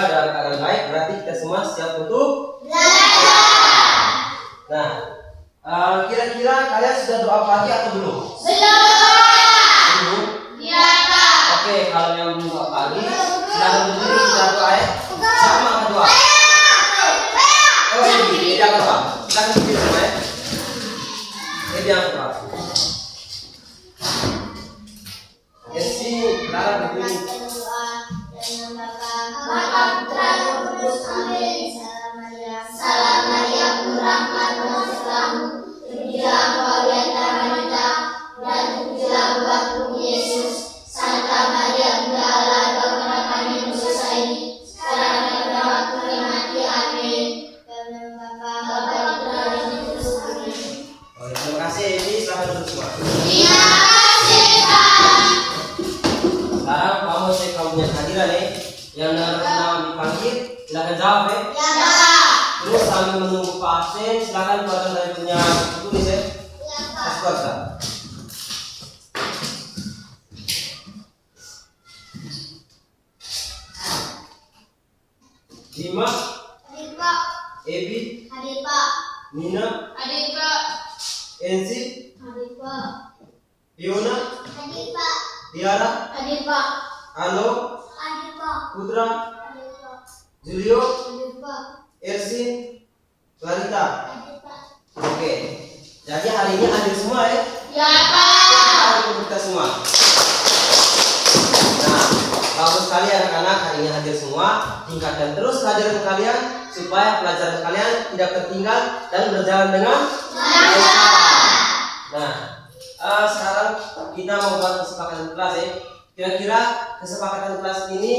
dalam keadaan baik, berarti kita semua siap untuk belajar. Nah, kira-kira kalian sudah doa pagi atau belum? Belum. Iya, Kak. Oke, kalau yang belum doa pagi, silakan berdiri kita doa ya. Sama doa. Oh, ini jangan doa. Silakan berdiri semua ya. Ini jangan doa. Ya sih, silakan berdiri. Salam Maria, penuh rahmat, terpujilah Engkau di antara wanita, dan terpujilah buah tubuhmu Yesus. Santa Maria, Bunda Allah, doakanlah kami yang berdosa ini, sekarang dan pada waktu kami mati. Amin. Bapa, Putra, dan Roh Kudus. Amin. Oke, terima kasih. Ini selamat duduk semua. Terima kasih, Kak. Sekarang kamu cek kamu punya hadiran nih. Yang nama dipanggil, silakan jawab ya. Ya, Kak. Terus sambil menunggu Pak absen, silakan keluarkan dari punya tulis ya. Ya, Kak. Mas keluarkan. Lima, Hadir, Pak. Ebi, Hadir, Pak. Nina, Hadir, Pak. Enzi, Hadir, Pak. Fiona, Hadir, Pak. Tiara, Hadir, Pak. Ano, Hadir, Pak. Putra, Hadir, Pak. Julio, Hadir, Pak. Ersin, Clarita. Hadir, Pak. Oke, jadi hari ini hadir semua ya. Ya, Pak. Untuk kita semua. Nah, bagus sekali anak-anak hari ini hadir semua. Tingkatkan terus kehadiran kalian supaya pelajaran kalian tidak tertinggal dan berjalan dengan lancar. Nah, sekarang kita mau buat kesepakatan kelas ya. Kira-kira kesepakatan kelas ini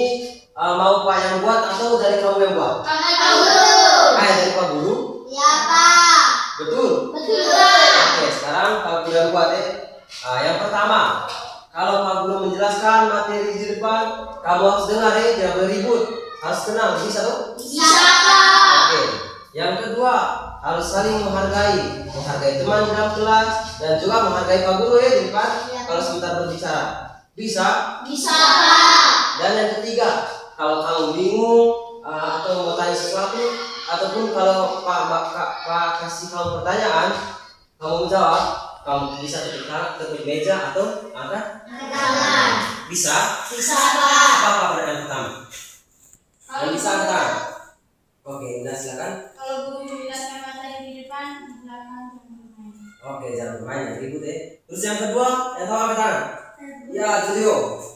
mau Pak yang buat atau dari kamu yang buat? Kakak guru. Dari Pak Guru? Ya, Pak. Betul? Betul, Pak. Oke, sekarang Pak Guru yang buat ya. Yang pertama, kalau Pak Guru menjelaskan materi di depan, kamu harus dengar ya, jangan beribut, harus tenang, bisa tuh? Bisa, Pak. Oke. Yang kedua, harus saling menghargai teman di dalam kelas dan juga menghargai Pak Guru ya di depan kalau sebentar berbicara. Bisa? Bisa, Pak. Dan yang ketiga, kalau kamu bingung atau mau tanya sesuatu, ataupun kalau Pak kasih kamu pertanyaan, kamu menjawab, kamu bisa ketik meja atau angkat Tangan. bisa. Bisa, Pak. Apa pertanyaan pertama? Dan bisa angkat tangan. Oke, nah silakan. Kalau guru menjelaskan materi di depan, di belakang jangan bermain. Oke, jangan bermain ya, ribut ya. Terus yang kedua, yang tahu angkat tangan. Ya, Julio.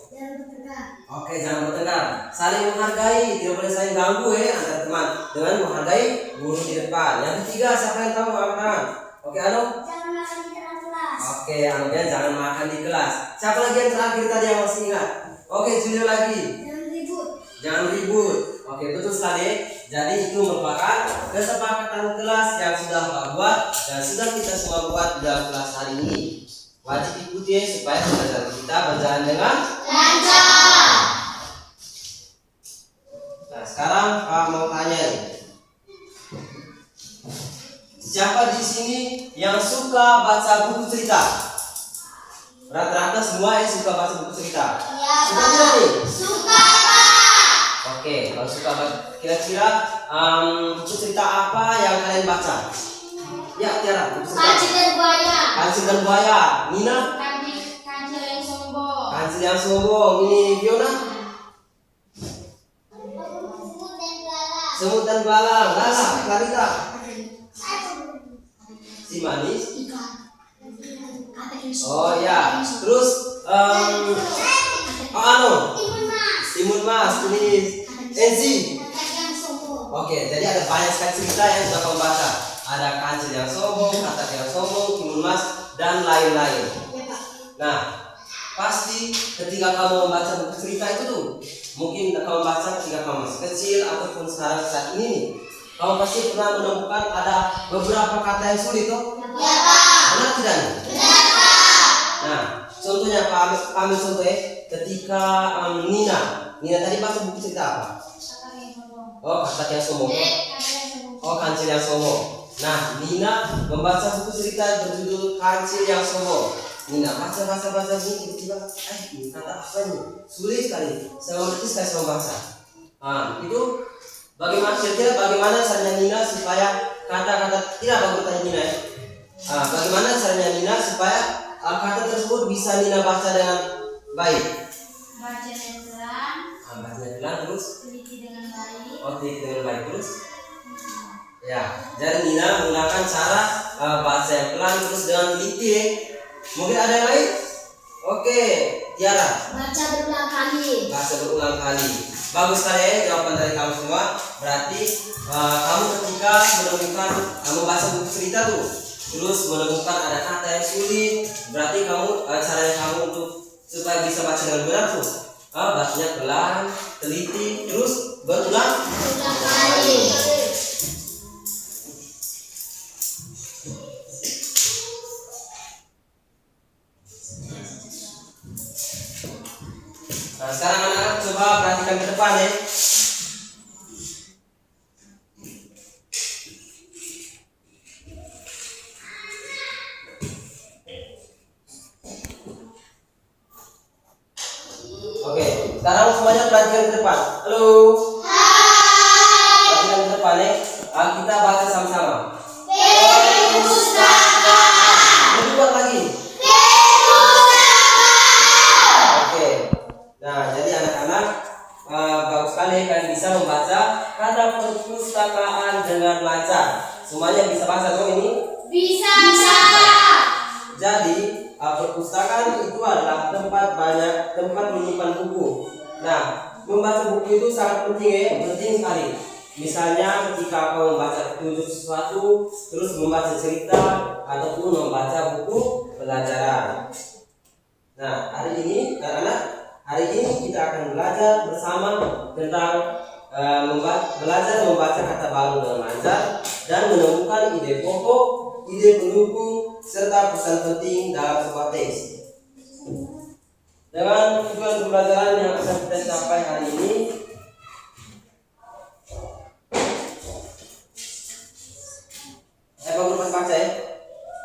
Jangan bertengkar. Oke, jangan bertengkar. Saling menghargai, tidak boleh saling ganggu ya antar teman dengan menghargai guru di depan. Yang ketiga, siapa yang tahu angkat tangan? Oke, Anu. Jangan makan di dalam kelas. Oke, Anunya jangan makan di kelas. Siapa lagi yang terakhir tadi yang masih ingat? Oke, Julio lagi. Jangan ribut. Jangan ribut. Oke, betul sekali. Jadi itu merupakan kesepakatan kelas yang sudah Pak buat dan sudah kita semua buat dalam kelas hari ini. Wajib ikuti ya, supaya pelajaran kita berjalan dengan Lancar. Nah, sekarang Pak mau tanya nih. Siapa di sini yang suka baca buku cerita? Rata-rata semua yang suka baca buku cerita. Ya, Suka Pak. tidak nih? Suka, Pak. Oke, kalau suka kira-kira buku cerita apa yang kalian baca? Ya, Tiara, buku cerita. Kancil dan buaya. Kancil dan buaya. Nina? Kancil yang sombong. Kancil yang sombong. Ini Fiona? Semut dan belalang. Lala, Clarita. Si manis. Oh ya. Terus Timun Mas. Ini Enzi. Oke, jadi ada banyak sekali cerita yang sudah kamu baca. Ada kancil yang sombong, katak yang sombong, timun mas, dan lain-lain. Nah, pasti ketika kamu membaca buku cerita itu tuh, mungkin kamu baca ketika kamu masih kecil ataupun sekarang saat ini nih, kamu pasti pernah menemukan ada beberapa kata yang sulit tuh. Ya, Pak. Benar tidak nih? Benar, Pak. Nah, contohnya Pak ambil contoh ya, ketika Nina tadi baca buku cerita apa? Oh, katak yang sombong. Oh, kancil yang sombong. Nah, Nina membaca buku cerita berjudul Kancil yang Sombong. Nina baca ini tiba-tiba, ini kata apa ini? Sulit sekali. Saya mengerti sekali sama bahasa. Itu bagaimana kira-kira bagaimana caranya Nina supaya kata-kata tidak bagus tanya Nina ya. Bagaimana caranya Nina supaya kata tersebut bisa Nina baca dengan baik? Bacanya pelan. Bacanya pelan terus. Teliti dengan baik. Teliti dengan baik terus. Ya, jadi Nina menggunakan cara baca yang pelan terus dengan teliti. Mungkin ada yang lain? Oke, Tiara. Baca berulang kali. Baca berulang kali. Bagus sekali ya jawaban dari kamu semua. Berarti kamu ketika menemukan membaca buku cerita tuh, terus menemukan ada kata yang sulit, berarti kamu caranya kamu untuk supaya bisa baca dengan benar tuh, bacanya pelan, teliti, terus berulang kali. Nah, sekarang anak-anak coba perhatikan ke depan ya. Oke, sekarang semuanya perhatikan ke depan. Halo. Hai. Perhatikan ke depan ya. Kita baca sama-sama. Perpustakaan. Kedua lagi. Oke. Nah, jadi anak-anak bagus sekali kalian bisa membaca kata perpustakaan dengan lancar. Semuanya bisa baca dong ini? Bisa. Jadi perpustakaan itu adalah tempat menyimpan buku. Nah, membaca buku itu sangat penting ya, penting sekali. Misalnya ketika kau membaca petunjuk sesuatu, terus membaca cerita ataupun membaca buku pelajaran. Nah, hari ini kita akan belajar bersama tentang belajar membaca kata baru dengan lancar dan menemukan ide pokok, ide pendukung, serta pesan penting dalam sebuah teks. Dengan tujuan pembelajaran yang akan kita capai hari ini, baca ya.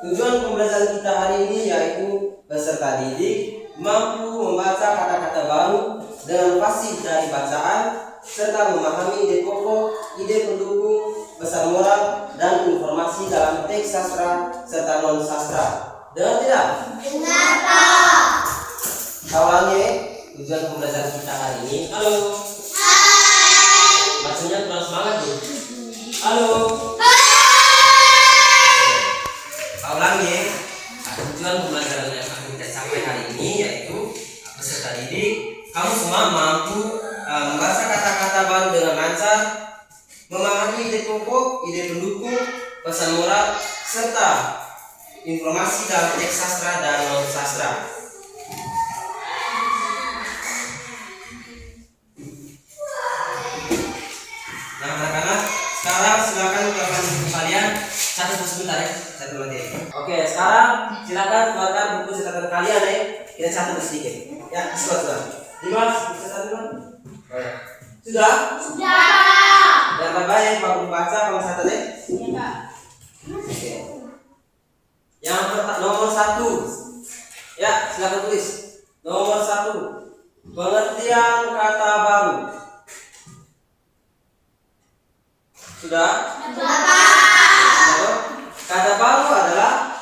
Tujuan pembelajaran kita hari ini yaitu peserta didik mampu membaca kata-kata baru dengan fasih dari bacaan serta memahami ide pokok, ide pendukung, pesan moral dan informasi dalam teks sastra serta non sastra. Dengar tidak? Dengar, Pak. Ulangi tujuan pembelajaran kita hari ini. Halo. Hai. Bacanya kurang semangat nih. Halo. Ulangi. Tujuan pembelajaran yang akan kita capai hari ini yaitu peserta didik kamu semua mampu membaca kata-kata baru dengan lancar, memahami ide pokok, ide pendukung, pesan moral, serta informasi dalam teks sastra dan non sastra. Nah, anak-anak, sekarang silakan keluarkan buku kalian. Satu sebentar ya, satu materi. Oke, sekarang silakan keluarkan buku catatan kalian ya. Kita satu sedikit. Ya, sudah. Dimas, buku catatan. Sudah? Sudah. Dan baik, Pak baca pencatat ya. Iya, Pak. Oke. Yang nomor 1. Ya, silakan tulis. Nomor 1. Pengertian kata baru. Sudah? Sudah. Kata baru adalah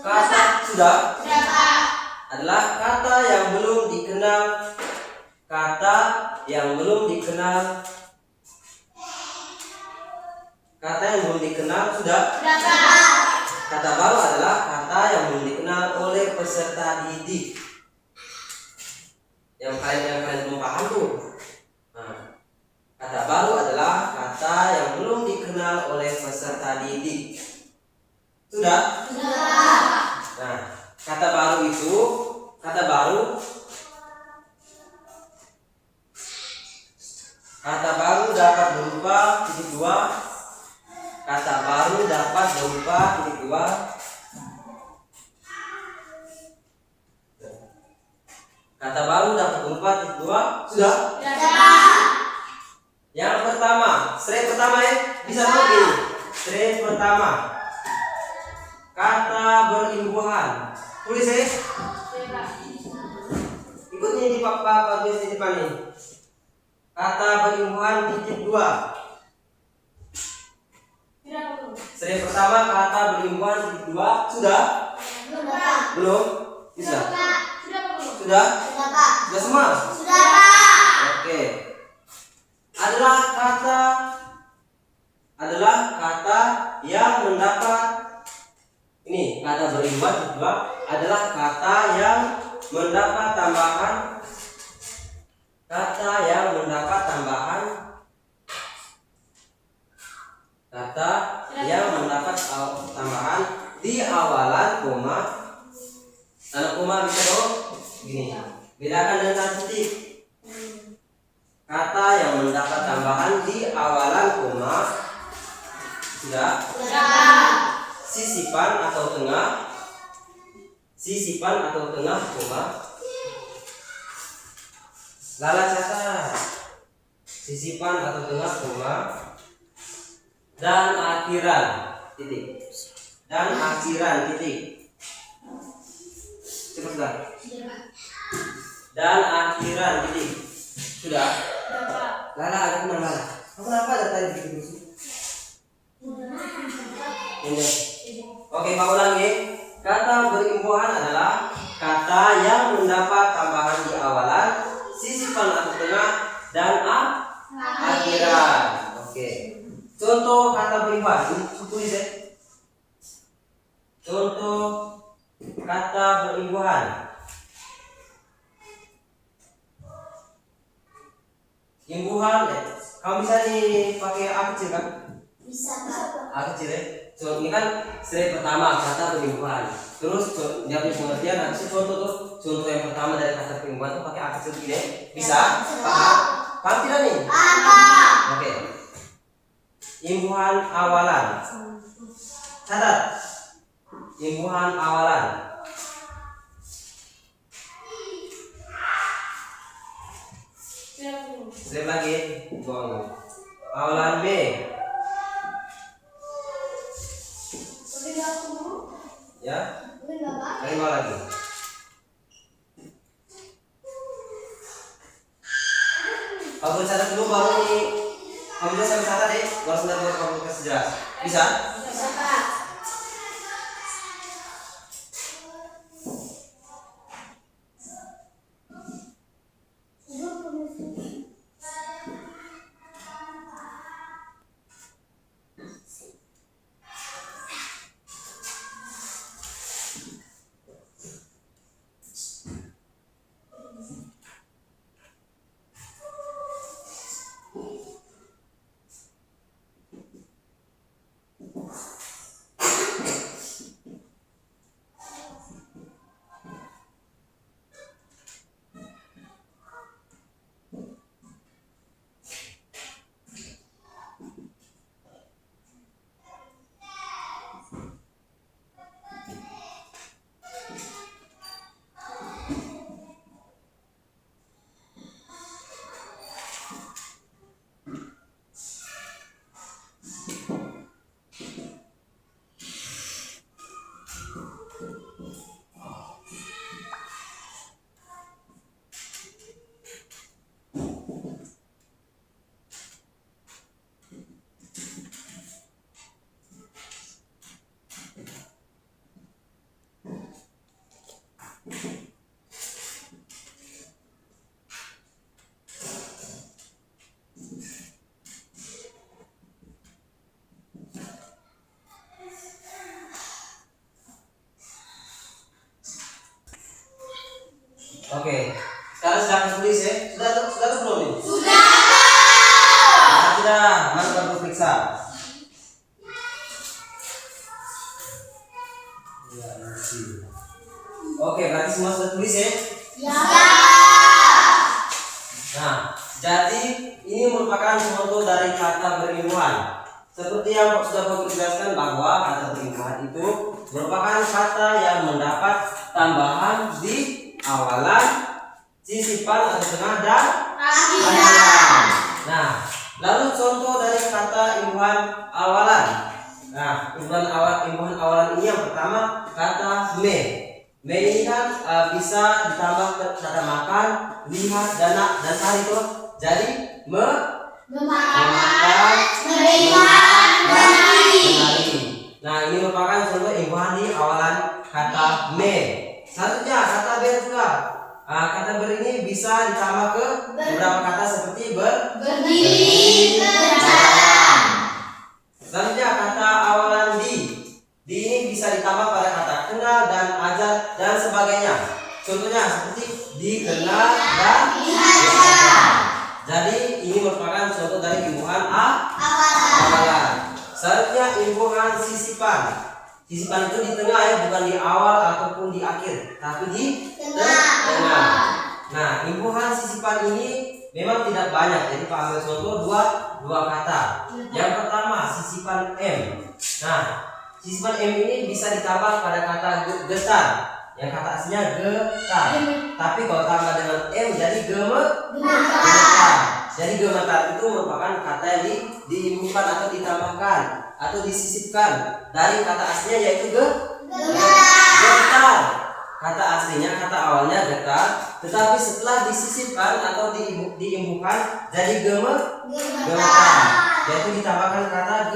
kata sudah adalah kata yang belum dikenal sudah. Kata baru adalah kata yang belum dikenal oleh peserta didik. Yang kalian belum paham tuh. Kata baru adalah kata yang belum dikenal oleh peserta didik. Sudah? Sudah. Nah, kata baru dapat berupa titik dua. Kata baru dapat berupa titik dua. Kata baru dapat berupa titik dua. Sudah? Sudah. Yang pertama, strip pertama ya, bisa begini. Strip pertama, kata berimbuhan. Tulis ya. Ikutnya di papa tulis di depan nih. Kata berimbuhan titik 2. Seri pertama kata berimbuhan titik 2 sudah? Belum? Bisa? Sudah? Sudah semua? Oke. Adalah kata yang mendapat ini kata berimbuhan titik 2 adalah kata yang mendapat tambahan di awalan koma. Tanda koma bisa dong gini. Bedakan dengan titik. Kata yang mendapat tambahan di awalan koma sudah? Sisipan atau tengah koma. Lala catat. Sisipan atau tengah koma dan akhiran titik. Cepat sudah. Dan akhiran titik. Sudah? Lala agak tenang Lala. Kamu kenapa ada tadi bikin musuh? Ini. Oke, Pak ulangi. Kata berimbuhan adalah kata yang mendapat tambahan di awalan, sisipan atau tengah, dan akhiran. Oke. Contoh kata berimbuhan, tulis ya. Contoh kata berimbuhan. Imbuhan, kamu bisa dipakai A kecil kan? Bisa, Pak. A kecil ya. So, ini kan seri pertama kata berimbuhan. Terus dia punya pengertian. Nanti contoh yang pertama dari kata berimbuhan itu pakai A kecil gini. Bisa? Paham tidak nih? Oke. Imbuhan awalan. Catat. Imbuhan awalan. Seri lagi. Buang. Awalan B. Ya. Terima lagi. Kamu catat dulu baru nih. Kamu bisa sampai catat deh. Baru sebentar kamu kasih jelas. Bisa? Bisa, Pak. Oke. Sekarang sudah tulis ya. Sudah belum nih? Sudah. Sudah. Mas baru periksa. Ya, masih. Oke, berarti semua sudah tulis ya? Ya. Nah, jadi ini merupakan contoh dari kata berimbuhan. Seperti yang sudah Bapak jelaskan bahwa kata berimbuhan itu merupakan kata yang mendapat tambahan di awalan, sisipan atau tengah dan akhiran. Nah, lalu contoh dari kata imbuhan awalan. Nah, imbuhan awalan ini yang pertama kata me. Me ini kan bisa ditambah kata makan, lihat, dan cari tuh. Jadi memakan, melihat, menari. Nah, ini merupakan contoh imbuhan di awalan kata me. Selanjutnya kata ber juga. Kata ber ini bisa ditambah ke beberapa kata seperti Berdiri, berjalan. Selanjutnya kata awalan di. Di ini bisa ditambah pada kata kenal dan ajar dan sebagainya. Contohnya seperti dikenal dan diajar. Jadi ini merupakan contoh dari imbuhan awalan. Selanjutnya imbuhan sisipan. Sisipan itu di tengah ya, bukan di awal ataupun di akhir, tapi di tengah. Nah, imbuhan sisipan ini memang tidak banyak. Jadi Pak ambil contoh dua kata. Yang pertama sisipan M. Nah, sisipan M ini bisa ditambah pada kata getar. Yang kata aslinya getar. Tapi kalau tambah dengan M jadi gemetar. Jadi gemetar itu merupakan kata yang diimbuhkan atau ditambahkan atau disisipkan dari kata aslinya yaitu getar. Kata aslinya, kata awalnya getar, tetapi setelah disisipkan atau diimbuhkan jadi gemetar. Yaitu ditambahkan kata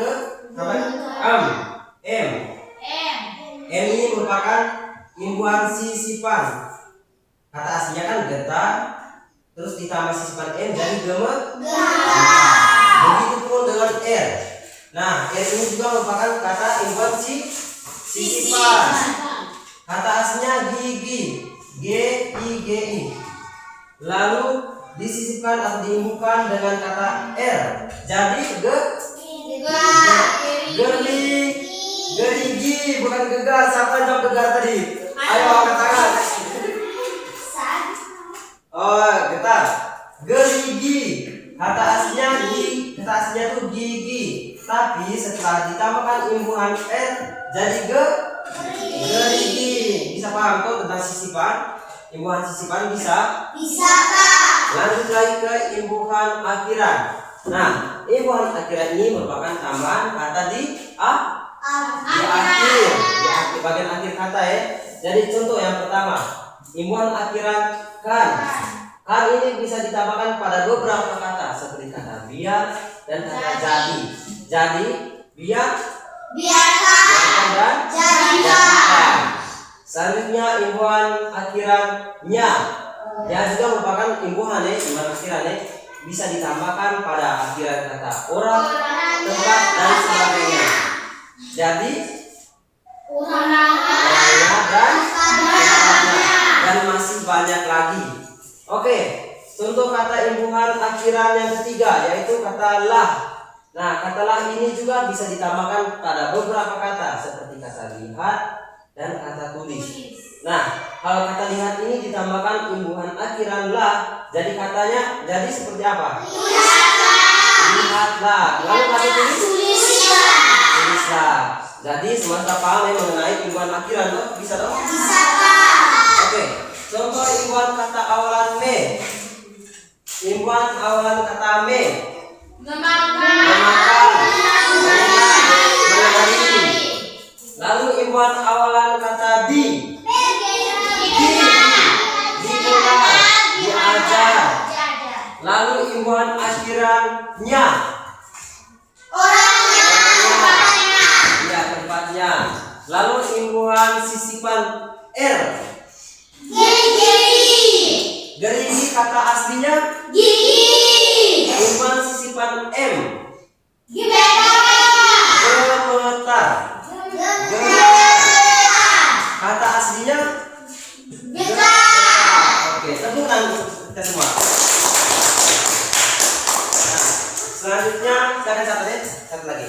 M. M ini merupakan imbuhan sisipan. Kata aslinya kan getar, terus ditambah sisipan M jadi gemetar. Begitu pun dengan R. Nah, R ini juga merupakan kata imbuhan sisipan. Kata aslinya gigi, G-I-G-I. Lalu disisipkan atau diimbuhkan dengan kata R. Jadi gerigi, bukan gegar. Siapa yang jawab gegar tadi? Ayo angkat tangan. Oh, getar. Gerigi. Kata aslinya tuh gigi. Tapi setelah ditambahkan imbuhan R jadi gerigi. Bisa paham tuh tentang sisipan? Imbuhan sisipan bisa? Bisa, Kak. Lanjut lagi ke imbuhan akhiran. Nah, imbuhan akhiran ini merupakan tambahan kata di akhir, bagian akhir kata ya. Jadi contoh yang pertama, imbuhan akhiran kan. Kan ini bisa ditambahkan pada beberapa kata seperti kata biar dan kata jadi. Jadi biarkan dan jadikan. Selanjutnya imbuhan akhirannya. Ya juga merupakan imbuhan ya, imbuhan akhirannya bisa ditambahkan pada akhiran kata orang, tempat dan sebagainya. Jadi orangnya dan masih banyak lagi. Oke, contoh kata imbuhan akhiran yang ketiga yaitu kata lah. Nah, kata lah ini juga bisa ditambahkan pada beberapa kata seperti kata lihat dan kata tulis. Nah, kalau kata lihat ini ditambahkan imbuhan akhiran lah, jadi katanya jadi seperti apa? Lihatlah. Lalu kata tulislah. Jadi semua paham ya mengenai imbuhan akhiran tuh? Bisa dong? Bisa, Kak. Oke, contoh imbuhan kata awalan me. Imbuhan awalan kata me. Memakan. Lalu imbuhan awalan kata di. Dikenal, diajar. Lalu imbuhan akhirannya. Orangnya. Ya, tempatnya. Lalu imbuhan sisipan R. Gerigi kata aslinya gigi. Imbuhan sisipan M. Gemetar. Kata aslinya getar. Oke, tepuk tangan kita semua. Nah, selanjutnya kita akan catat satu lagi.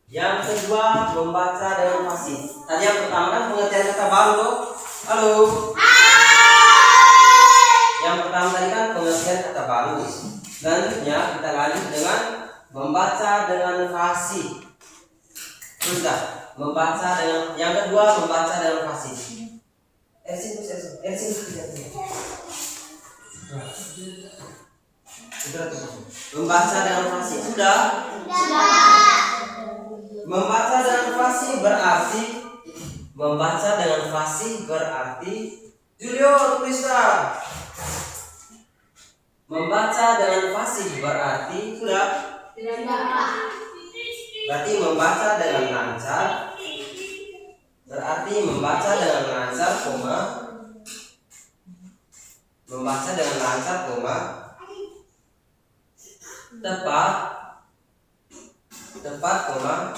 Yang kedua membaca dengan fasih. Tadi yang pertama kan pengertian kata baru loh. Halo. Yang pertama tadi kan pengertian kata baru. Selanjutnya kita lanjut dengan membaca dengan fasih. Sudah, membaca dengan yang kedua membaca dengan fasih. Membaca dengan fasih. Sudah. Membaca dengan fasih berarti Membaca dengan fasih berarti Julio tulislah. Membaca dengan fasih berarti sudah. Berarti membaca dengan lancar. Berarti membaca dengan lancar, koma. Membaca dengan lancar, koma. Tepat, koma.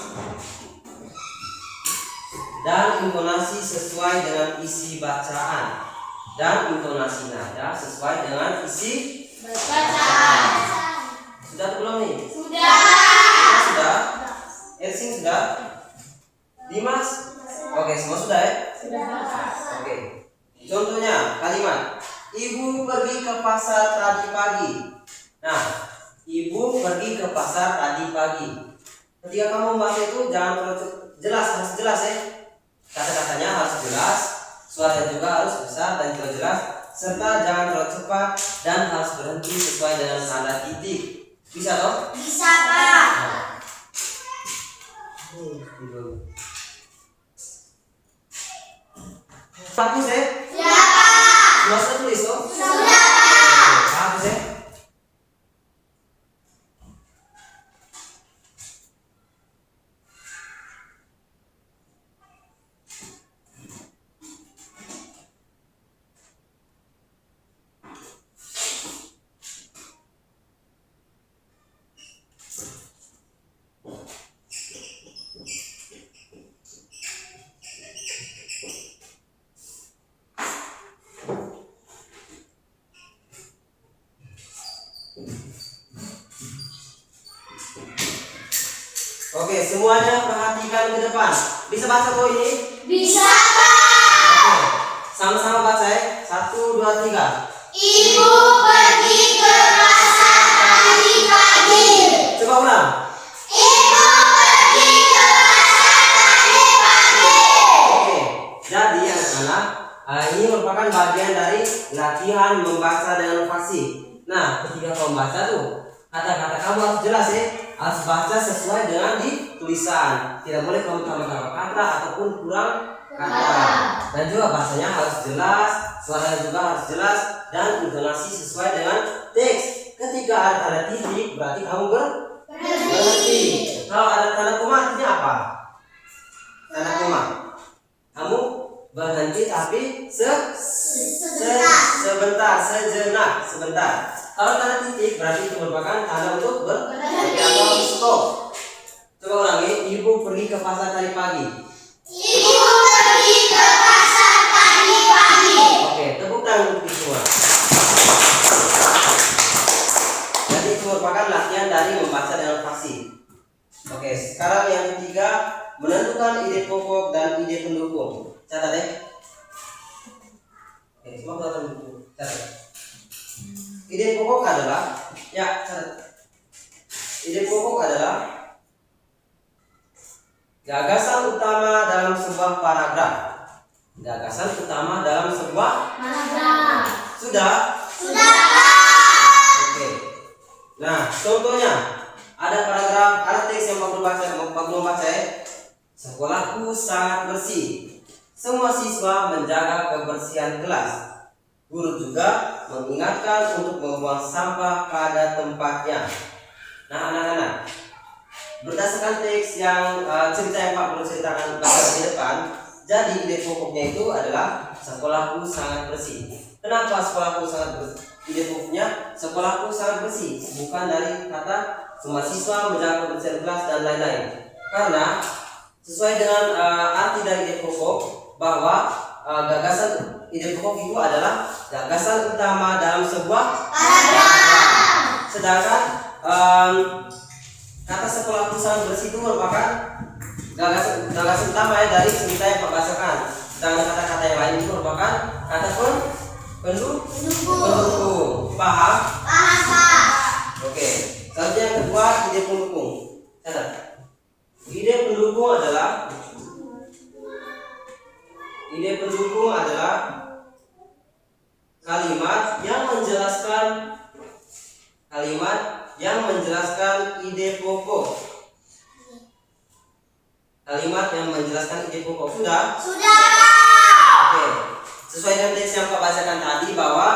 Dan intonasi sesuai dengan isi bacaan. Dan intonasi nada sesuai dengan isi bacaan. Sudah atau belum nih? Sudah. Sudah? Ersing sudah? Dimas? Oke, semua sudah ya? Sudah. Oke. Contohnya kalimat ibu pergi ke pasar tadi pagi. Nah, ibu pergi ke pasar tadi pagi. Ketika kamu membaca itu jangan terlalu jelas, harus jelas ya. Kata-katanya harus jelas, suaranya juga harus besar dan juga jelas, serta jangan terlalu cepat dan harus berhenti sesuai dengan tanda titik. Bisa toh? Bisa, Pak. Hapus ya? Ya, Pak. Sudah tulis toh? Sudah, Pak. Hapus ya? Oke, semuanya perhatikan ke depan. Bisa baca kok ini? Bisa, Pak. Oke, sama-sama baca ya. 1, 2, 3. Ibu pergi ke pasar tadi pagi. Coba ulang. Ibu pergi ke pasar tadi pagi. Oke, jadi anak-anak, ini merupakan bagian dari latihan membaca dengan fasih. Nah, ketika kamu membaca tuh, kata-kata kamu harus jelas ya. Harus baca sesuai dengan di tulisan. Tidak boleh kamu tambah-tambah kata ataupun kurang kata. Dan juga bahasanya harus jelas, suaranya juga harus jelas, dan intonasi sesuai dengan teks. Ketika ada tanda titik, berarti kamu berhenti. Kalau ada tanda koma, artinya apa? Tanda koma. Kamu berhenti tapi sebentar, sebentar. Kalau tanda titik berarti itu merupakan tanda untuk berhenti atau stop. Coba ulangi, ibu pergi ke pasar tadi pagi. Ibu pergi ke pasar tadi pagi. Oke, tepuk tangan untuk semua. Jadi itu merupakan latihan dari membaca dengan fasih. Oke, sekarang yang ketiga, menentukan ide pokok dan ide pendukung. Catat deh. Oke, semua catat. Ide pokok adalah, ide pokok adalah gagasan utama dalam sebuah paragraf. Gagasan utama dalam sebuah paragraf. Sudah? Sudah, Pak. Oke. Nah, contohnya ada paragraf, ada teks yang Pak Guru baca ya. Sekolahku sangat bersih. Semua siswa menjaga kebersihan kelas. Guru juga mengingatkan untuk membuang sampah pada tempatnya. Nah, anak-anak, berdasarkan teks yang cerita yang Pak Guru ceritakan di depan, jadi ide pokoknya itu adalah sekolahku sangat bersih. Kenapa sekolahku sangat bersih? Ide pokoknya sekolahku sangat bersih, bukan dari kata semua siswa menjaga kebersihan kelas dan lain-lain. Karena sesuai dengan arti dari ide pokok bahwa gagasan ide pokok itu adalah gagasan utama dalam sebuah paragraf. Sedangkan kata sekolahku sangat bersih itu merupakan gagasan utama ya dari cerita yang Pak bacakan. Sedangkan kata-kata yang lain itu merupakan kata pendukung. Paham? Paham, Pak. Oke. Selanjutnya yang kedua, ide pendukung. Catat. Ide pendukung adalah kalimat yang menjelaskan ide pokok. kalimat yang menjelaskan ide pokok. Sudah? Sudah. Oke. Sesuai dengan teks yang Pak bacakan tadi bahwa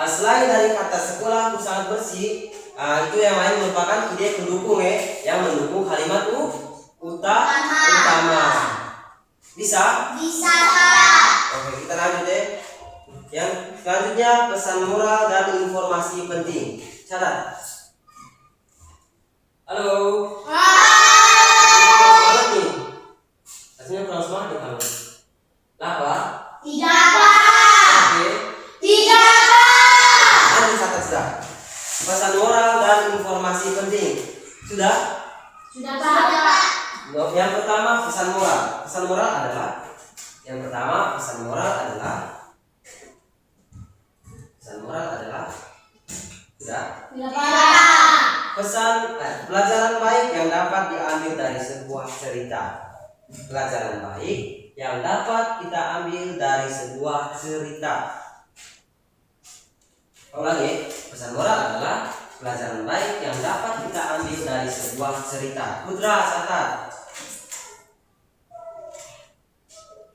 selain dari kata sekolah sangat bersih, itu yang lain merupakan ide pendukung yang mendukung kalimat utama. Bisa? Bisa, Pak. Oke, kita lanjut Yang selanjutnya pesan moral dan informasi penting. Catat. Halo. Semangat nih. Rasanya kurang semangat nih kamu. Lapar? Tidak, Pak. Oke. Tidak, Pak. Lanjut catat sudah. Pesan moral dan informasi penting. Sudah? Sudah, Pak. Yang pertama pesan moral. Pesan moral adalah sudah? Sudah, Pak. Pelajaran baik yang dapat diambil dari sebuah cerita. Pelajaran baik yang dapat kita ambil dari sebuah cerita. Ulangi, pesan moral adalah pelajaran baik yang dapat kita ambil dari sebuah cerita. Putra, catat.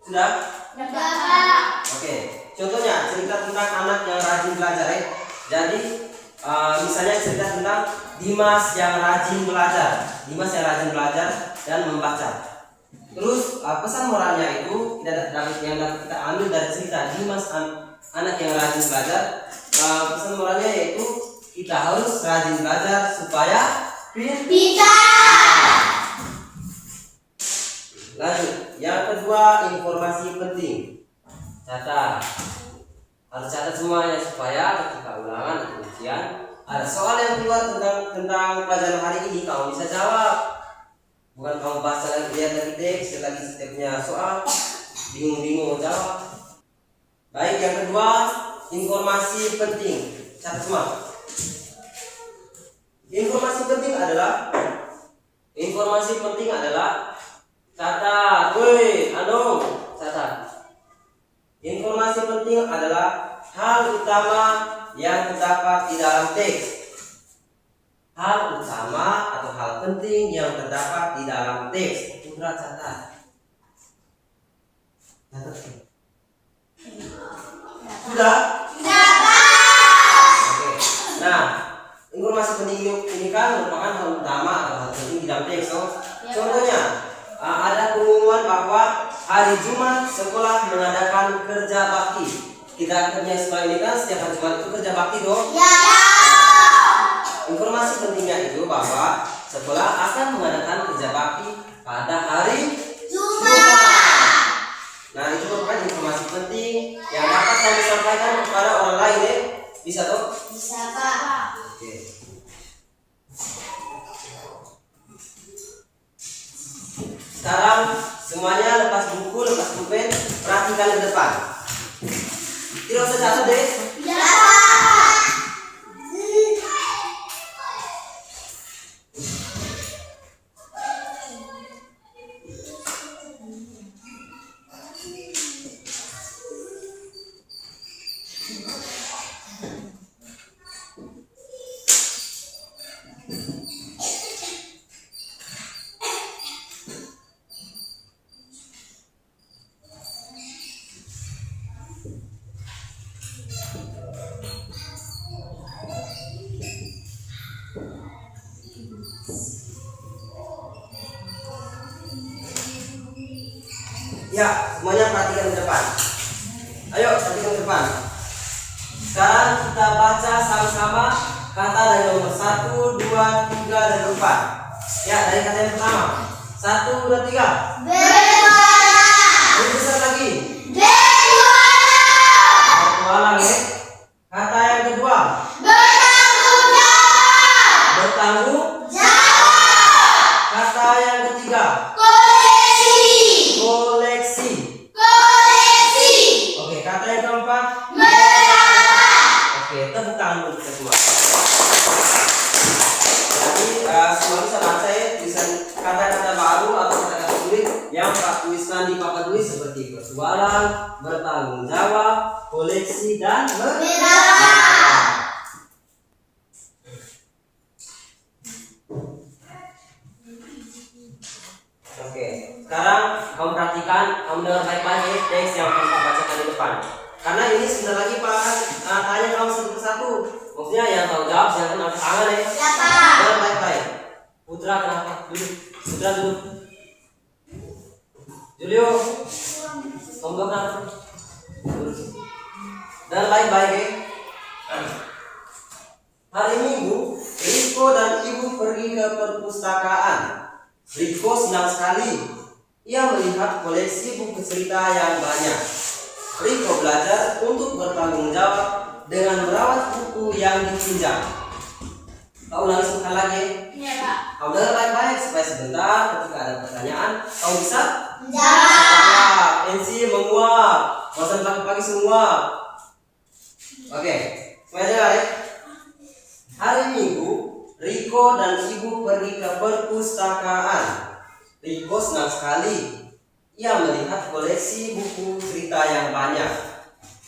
Sudah? Sudah, Pak. Oke. Contohnya cerita tentang anak yang rajin belajar Jadi misalnya cerita tentang Dimas yang rajin belajar dan membaca. Terus pesan moralnya itu yang dapat kita ambil dari cerita Dimas anak yang rajin belajar. Pesan moralnya yaitu kita harus rajin belajar supaya pintar. Lanjut, yang kedua informasi penting. Catat, harus catat semuanya supaya ketika ulangan atau ujian ada soal yang keluar tentang pelajaran hari ini kamu bisa jawab. Bukan kamu baca lagi lihat dari teks lagi setiapnya soal bingung jawab. Baik, yang kedua informasi penting. Catat semua. Informasi penting adalah catat. Woi, catat. Informasi penting adalah hal utama yang terdapat di dalam teks. Hal utama atau hal penting yang terdapat di dalam teks. Putra, catat. Sudah? Sudah, Pak. Oke. Nah, informasi penting ini kan merupakan hal utama atau hal penting di dalam teks. Contohnya, ada pengumuman bahwa hari Jumat sekolah mengadakan kerja bakti. Kita kerja sekolah ini kan setiap hari Jumat itu kerja bakti dong. Ya. Informasi pentingnya itu bahwa sekolah akan mengadakan kerja bakti pada hari Jumat. Nah, itu merupakan informasi penting yang dapat kami sampaikan kepada orang lain Bisa toh? Bisa, Pak. Oke. Sekarang semuanya lepas buku, lepas pulpen, perhatikan ke depan. Tidak usah catat deh. Ya, Pak. Ya, semuanya perhatikan ke depan. Ayo, perhatikan ke depan. Sekarang kita baca sama-sama kata dari nomor 1, 2, 3, dan 4. Ya, dari kata yang pertama. 1, 2, 3. Berjualan. Lebih besar lagi. Berjualan. Bertualang ya. Kata yang kedua. Bertanggung jawab. Bertanggung. Kata yang ketiga. Koleksi. Oke, kata yang keempat. Oke, tepuk tangan untuk kita semua. Jadi semua bisa baca ya tulisan kata-kata baru atau kata-kata sulit yang Pak tuliskan di papan tulis seperti berjualan, bertanggung jawab, koleksi, dan berjualan. Oke. Sekarang kamu perhatikan, kamu dengar baik-baik teks yang akan Pak bacakan di depan. Karena ini sebentar lagi Pak akan tanya kamu satu persatu. Maksudnya yang tahu jawab jangan angkat tangan ya. Dengar baik-baik. Putra kenapa? Duduk. Putra duduk. Julio, kamu kenapa? Duduk. Dengar baik-baik ya. Hari Minggu, Riko dan Ibu pergi ke perpustakaan. Riko senang sekali. Ia melihat koleksi buku cerita yang banyak. Riko belajar untuk bertanggung jawab dengan merawat buku yang dipinjam. Kau ulangi sekali lagi. Iya, Pak. Kau dengar baik-baik supaya sebentar ketika ada pertanyaan kau bisa Jawab. NC menguap. Bosan pagi-pagi semua. Oke, semuanya dengar ya. Hari Minggu, Riko dan Ibu pergi ke perpustakaan. Riko senang sekali. Ia melihat koleksi buku cerita yang banyak.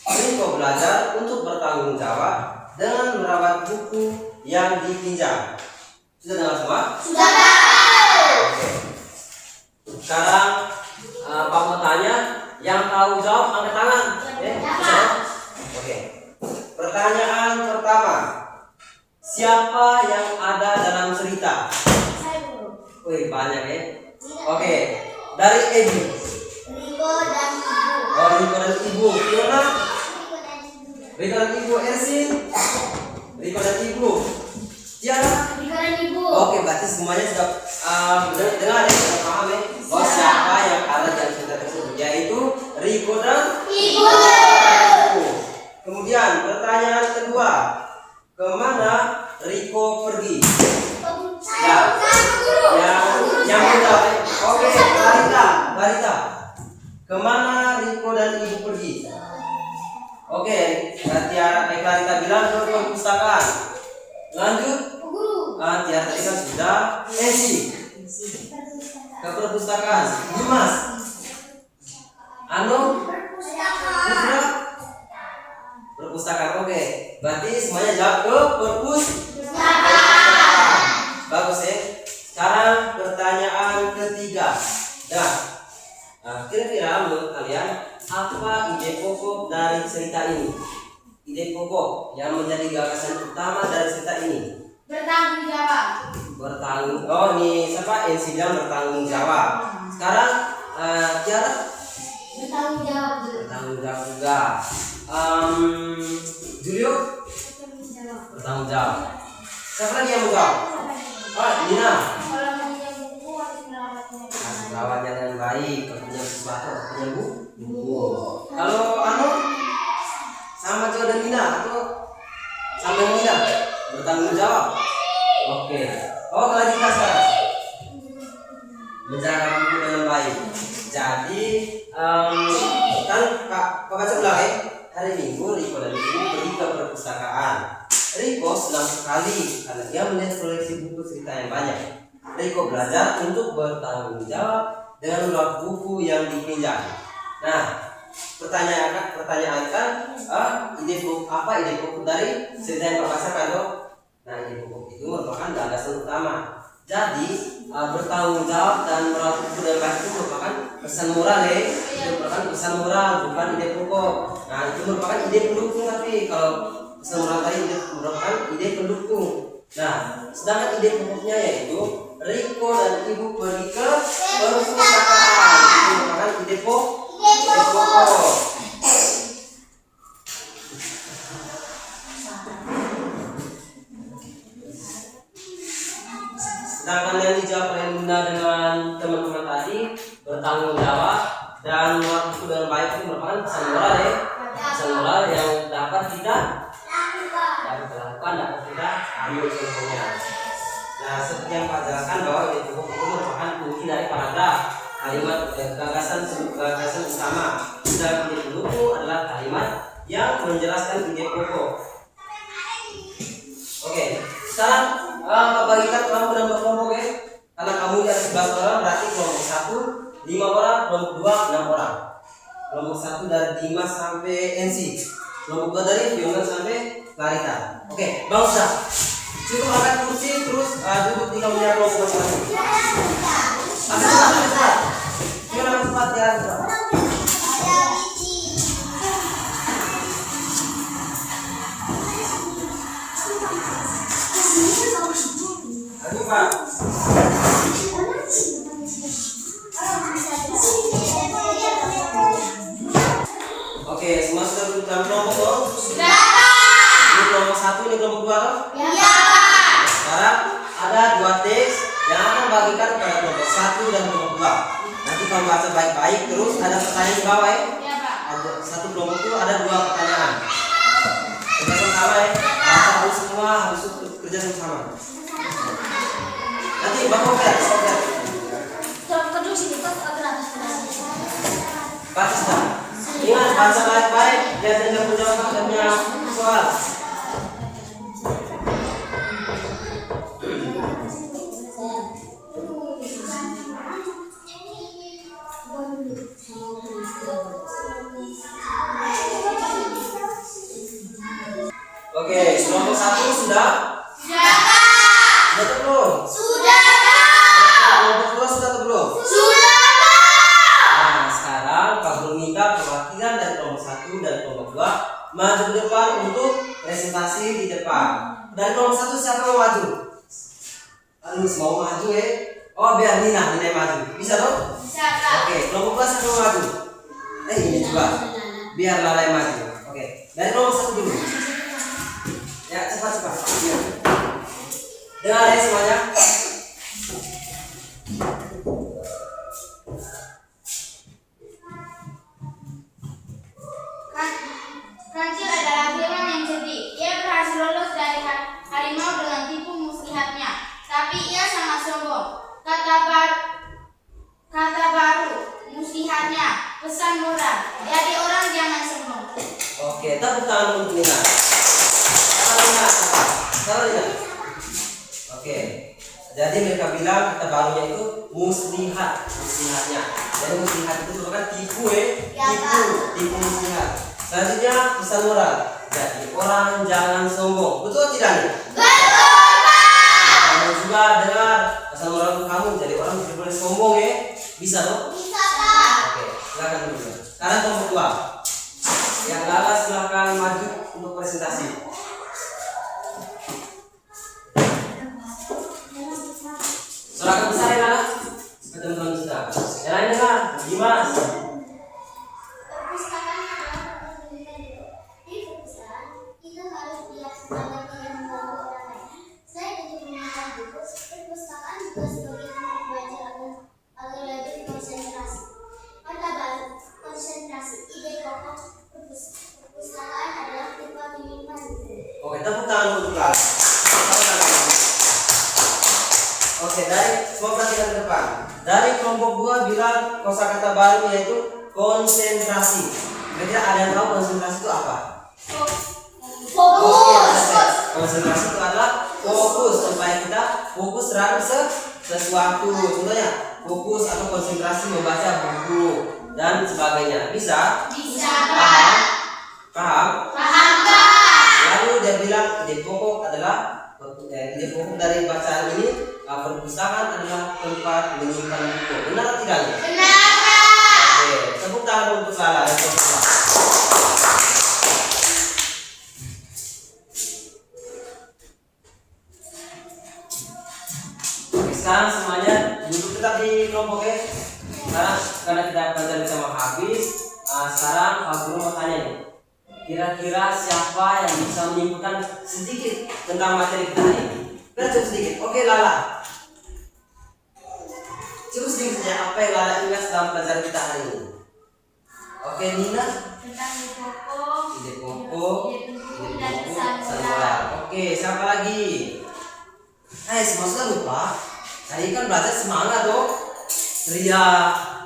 Riko belajar untuk bertanggung jawab dengan merawat buku yang dipinjam. Sudah dengar semua? Sudah tahu. Oke. Sekarang Pak mau tanya, yang tahu jawab angkat tangan. Bisa? Oke. Pertanyaan pertama. Siapa yang ada dalam cerita? Saya dulu. Wih, banyak ya. Oke, dari Edi. Riko dan Ibu. Oh, Riko dan Ibu. Fiona. Riko dan Ibu. Riko dan Ibu. Ersin. Riko dan Ibu. Tiara. Riko dan Ibu. Oke, berarti semuanya sudah dengar ya, sudah paham ya. Oh, siapa yang ada dalam cerita tersebut? Yaitu Riko dan Ibu. Kemudian pertanyaan kedua. Kemana Riko pergi? Ya, yang mudah. Oke, Clarita. Kemana Riko dan Ibu pergi? Oke, Tiara, Clarita bilang ke perpustakaan. Lanjut. Tiara tadi kan sudah. Esi ke perpustakaan. Dimas. Anu. Putra. Perpustakaan. Oke, berarti semuanya jawab ke perpustakaan. Bagus ya. Sekarang pertanyaan ketiga. Kira-kira menurut kalian apa ide pokok dari cerita ini? Ide pokok yang menjadi gagasan utama dari cerita ini? Bertanggung jawab. Oh, ini siapa? NC bilang bertanggung jawab. Sekarang Tiara Bertanggung jawab. bertanggung jawab juga. Julio bertanggung jawab. Siapa lagi yang mau jawab? Oh, Nina. Kalau punya buku harus merawatnya. Harus merawatnya dengan baik. Kalau punya sesuatu harus punya buku. Kalau Anu sama Jo dan Nina atau sama Nina bertanggung jawab. Oke. Oh, kalau kita sekarang menjaga buku dengan baik. Jadi kan Pak baca ulang ya. Hari Minggu Riko dan Ibu pergi ke perpustakaan. Riko senang sekali karena dia melihat koleksi buku cerita yang banyak. Riko belajar untuk bertanggung jawab dengan merawat buku yang dipinjam. Nah, pertanyaan kan, ide pokok dari cerita yang Pak bacakan dong? Nah, ide pokok itu merupakan gagasan utama. Jadi bertanggung jawab dan merawat buku dengan baik itu merupakan pesan moral ya. Itu merupakan pesan moral, bukan ide pokok. Nah, itu merupakan ide pendukung, tapi kalau pesan moral tadi merupakan ide pendukung. Nah, sedangkan ide pokoknya yaitu Riko dan Ibu pergi ke perpustakaan. Itu merupakan ide pokok. Sedangkan yang dijawab oleh Bunda dengan teman-teman tadi bertanggung jawab dan merawat buku dengan baik itu merupakan pesan moral ya. Pesan moral yang dapat kita lakukan, dapat kita ambil contohnya. Nah, seperti yang Pak jelaskan bahwa ide pokok itu merupakan kunci dari paragraf kalimat gagasan utama. Dan ide pendukung adalah kalimat yang menjelaskan ide pokok. Oke, sekarang bagikan kelompok dan berkelompok ya. Karena kamu ada 11 orang, berarti kelompok 1 5 orang, kelompok 2 6 orang. Kelompok 1 dari Dimas sampai NC. Kelompok 2 dari Fiona sampai Clarita. Oke, bangsa. Cukup angkat kursi terus duduk di kamunya kelompok masing-masing. Angkat. berikan kepada kelompok 1 dan kelompok 2. Nanti kamu baca baik-baik, terus ada pertanyaan di bawah ya. Ya, Pak. Ada satu kelompok itu ada 2 pertanyaan. Kerja sama ya. Baca harus semua harus kerja sama. Nanti bapak lihat. Kedua sini kok atas. Baca sudah. Ingat baca baik-baik dan menjawab adanya soal. Oke, kelompok 1 sudah? Sudah, Pak. Sudah atau belum? Sudah, Pak. Kelompok 2 sudah atau belum? Sudah, Pak. Nah, sekarang Pak Guru minta perwakilan dari kelompok 1 dan kelompok 2 maju ke depan untuk presentasi di depan. Dari kelompok 1 siapa mau maju? Aduh, mau maju ya? Oh, biar Nina yang maju. Bisa dong? Bisa, Pak. Oke, kelompok 2 siapa mau maju? Ini juga. Biar Lala yang maju. Oke, dari kelompok 1 dulu. Ya, cepat. Ya. Dengar ya semuanya. Kancil adalah hewan yang cerdik. Ia berhasil lolos dari harimau dengan tipu muslihatnya. Tapi ia sangat sombong. Kata baru muslihatnya pesan moral. Jadi orang jangan sombong. Oke, tepuk tangan untuk Nina. Salah Nina. Oke. Jadi mereka bilang kata barunya itu muslihatnya. Jadi muslihat itu merupakan tipu tipu muslihat. Selanjutnya pesan moral. Jadi orang jangan sombong. Betul tidak nih? Betul, Pak. Kamu juga dengar pesan moral untuk kamu. Jadi orang tidak boleh sombong ya. Bisa dong? Bisa, Pak. Oke, silakan dulu. Sekarang kelompok 2. Yang Lala silakan maju untuk presentasi. Silakan besar ya Lala. Teman-teman sudah. Yang lain dengar, Dimas. Perpustakaan adalah pendidikan itu. Di perpustakaan kita harus lihat agar tidak mengganggu orang lain. Saya untuk meminta buku. Perpustakaan juga sebagai tempat belajar agar lebih konsentrasi. Kata baru, konsentrasi. Ide pokok perpustakaan adalah tempat menyimpan buku. Oke, tepuk tangan untuk Lala. Oke, dari semua perhatikan ke depan. Dari kelompok 2 bilang kosakata baru yaitu konsentrasi. Kira-kira ada yang tahu konsentrasi itu apa? Fokus. Konsentrasi itu adalah fokus supaya kita fokus terhadap sesuatu. Contohnya fokus atau konsentrasi membaca buku dan sebagainya. Bisa? Bisa, Pak. Paham? Paham, Pak. Lalu dia bilang ide pokok adalah ide pokok dari bacaan ini perpustakaan adalah tempat menyimpan buku. Benar atau tidak? Benar, Pak. Oke, tepuk tangan untuk Lala dan teman-teman. Oke, sekarang semuanya duduk tetap di kelompok ya. Sekarang karena kita belajar bersama habis, sekarang Pak Guru mau tanya nih. Kira-kira siapa yang bisa menyimpulkan sedikit tentang materi kita hari ini? Kita cukup sedikit. Oke, Lala. Cukup sedikit saja apa yang Lala ingat dalam pelajaran kita hari ini. Oke, Nina. Tentang Ide pokok, dan pesan moral. moral. Oke, siapa lagi? Semua sudah lupa. Tadi kan belajar semangat dong. Ria,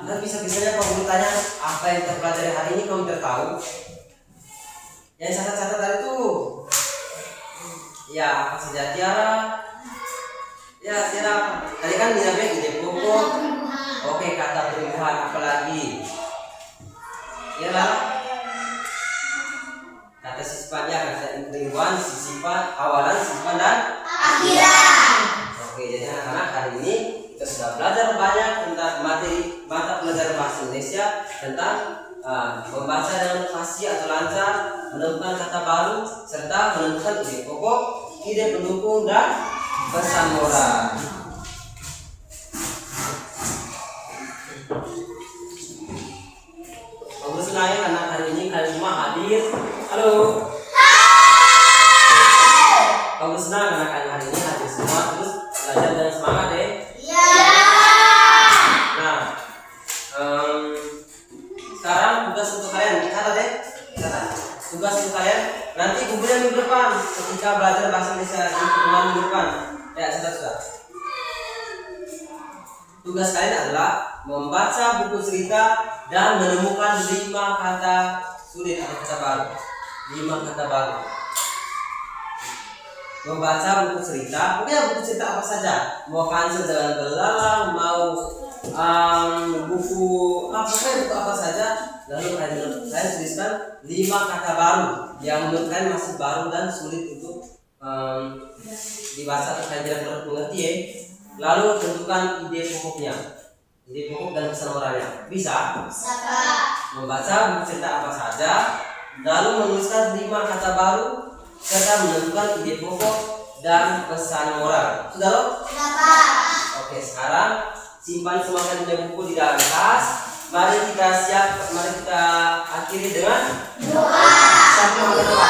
dan bisa-bisanya kamu tanya apa yang kita pelajari hari ini kamu tahu? Yang catat-catat tadi tuh. Ya, apa saja Tiara? Ya, Tiara. Tadi kan Nina bilang ide pokok. Oke, kata pertumbuhan apa lagi? Ya lah. Kata sifatnya kata pertumbuhan, sifat awalan, sifat dan Akhiran. Oke, jadi anak-anak hari ini kita sudah belajar banyak tentang materi mata pelajaran bahasa Indonesia tentang membaca dengan fasih atau lancar, menemukan kata baru, serta menentukan ide pokok, ide pendukung dan pesan moral. Bagus sekali anak hari ini kalian semua hadir. Halo. Bagus senang anak hari ini hadir semua terus belajar dengan semangat deh. Ya. Tugas kalian adalah membaca buku cerita dan menemukan 5 kata sulit atau kata baru. 5 kata baru. Membaca buku cerita, pokoknya buku cerita apa saja. Mau kancil jalan belalang, mau buku apa saja. Lalu kalian tuliskan 5 kata baru yang menurut kalian masih baru dan sulit untuk dibaca atau kalian tidak mengerti ya. Lalu tentukan ide pokoknya, ide pokok dan pesan moralnya. Bisa? Membaca buku cerita apa saja, lalu menuliskan 5 kata baru serta menentukan ide pokok dan pesan moral. Sudah loh? Oke, sekarang simpan semua kalian buku di dalam tas. Mari kita akhiri dengan doa. Siapa yang mau berdoa?